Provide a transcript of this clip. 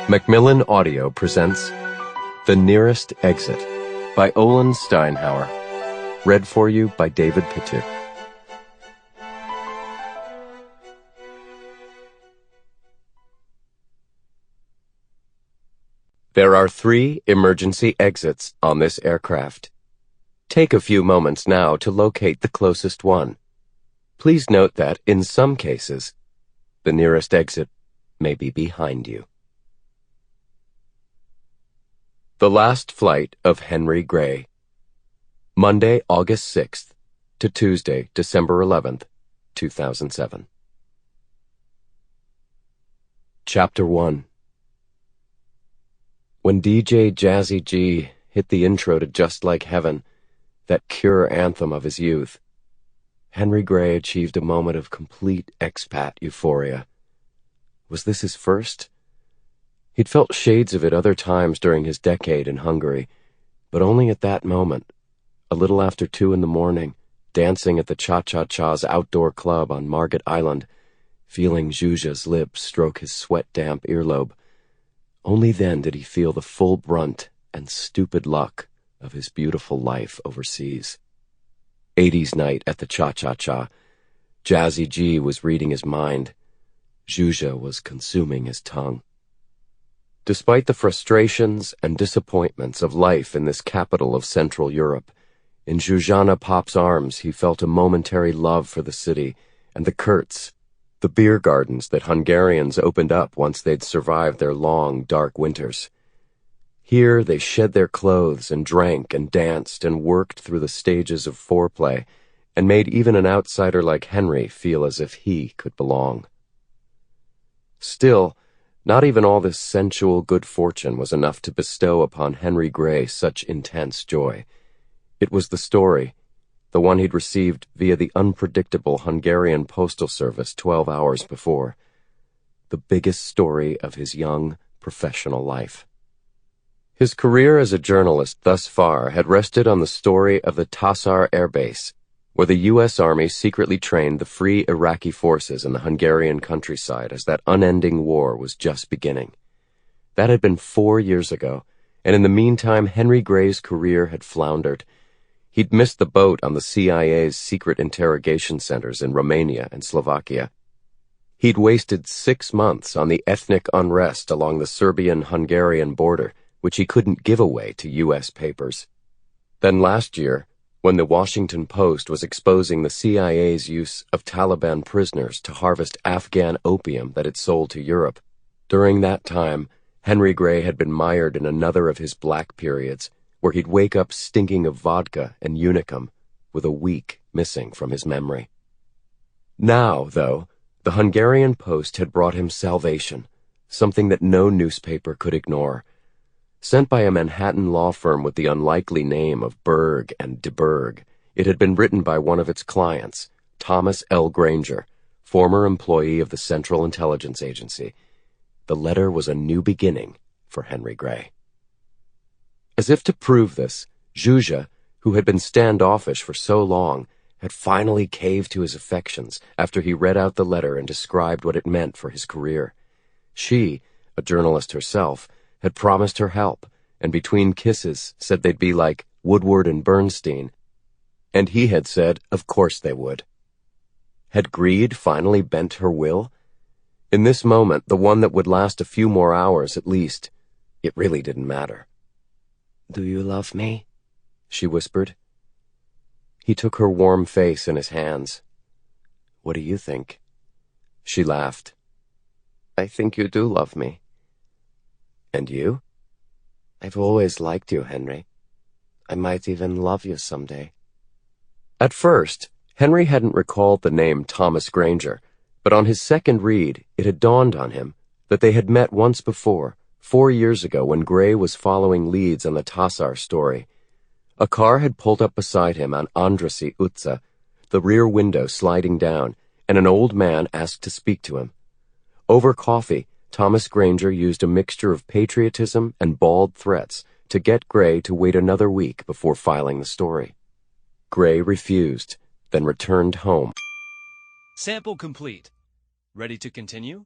Macmillan Audio presents The Nearest Exit by Olen Steinhauer. Read for you by David Pittu. There are 3 emergency exits on this aircraft. Take a few moments now to locate the closest one. Please note that, in some cases, the nearest exit may be behind you. The Last Flight of Henry Gray. Monday, August 6th to Tuesday, December 11th, 2007. Chapter 1. When DJ Jazzy G hit the intro to Just Like Heaven, that Cure anthem of his youth, Henry Gray achieved a moment of complete expat euphoria. Was this his first? He'd felt shades of it other times during his decade in Hungary, but only at that moment, a little after 2 a.m, dancing at the Cha-Cha-Cha's outdoor club on Margate Island, feeling Zsuzsa's lips stroke his sweat-damp earlobe. Only then did he feel the full brunt and stupid luck of his beautiful life overseas. 80s night at the Cha-Cha-Cha. Jazzy G was reading his mind. Zsuzsa was consuming his tongue. Despite the frustrations and disappointments of life in this capital of Central Europe, in Zsuzsana Pop's arms he felt a momentary love for the city and the Kurts, the beer gardens that Hungarians opened up once they'd survived their long, dark winters. Here they shed their clothes and drank and danced and worked through the stages of foreplay and made even an outsider like Henry feel as if he could belong. Still, not even all this sensual good fortune was enough to bestow upon Henry Gray such intense joy. It was the story, the one he'd received via the unpredictable Hungarian postal service 12 hours before. The biggest story of his young, professional life. His career as a journalist thus far had rested on the story of the Tatar Air Base, where the U.S. Army secretly trained the Free Iraqi forces in the Hungarian countryside as that unending war was just beginning. That had been 4 years ago, and in the meantime Henry Gray's career had floundered. He'd missed the boat on the CIA's secret interrogation centers in Romania and Slovakia. He'd wasted 6 months on the ethnic unrest along the Serbian-Hungarian border, which he couldn't give away to U.S. papers. Then last year, when the Washington Post was exposing the CIA's use of Taliban prisoners to harvest Afghan opium that it sold to Europe, during that time, Henry Gray had been mired in another of his black periods, where he'd wake up stinking of vodka and unicum, with a week missing from his memory. Now, though, the Hungarian Post had brought him salvation, something that no newspaper could ignore. Sent by a Manhattan law firm with the unlikely name of Berg and de Berg, it had been written by one of its clients, Thomas L. Granger, former employee of the Central Intelligence Agency. The letter was a new beginning for Henry Gray. As if to prove this, Zsuzsa, who had been standoffish for so long, had finally caved to his affections after he read out the letter and described what it meant for his career. She, a journalist herself, had promised her help, and between kisses said they'd be like Woodward and Bernstein, and he had said of course they would. Had greed finally bent her will? In this moment, the one that would last a few more hours at least, it really didn't matter. "Do you love me?" she whispered. He took her warm face in his hands. "What do you think?" She laughed. "I think you do love me." "And you?" "I've always liked you, Henry. I might even love you someday." At first, Henry hadn't recalled the name Thomas Granger, but on his second read, it had dawned on him that they had met once before, 4 years ago when Gray was following leads on the Tatar story. A car had pulled up beside him on Andrassy Utca, the rear window sliding down, and an old man asked to speak to him. Over coffee, Thomas Granger used a mixture of patriotism and bald threats to get Gray to wait another week before filing the story. Gray refused, then returned home. Sample complete. Ready to continue?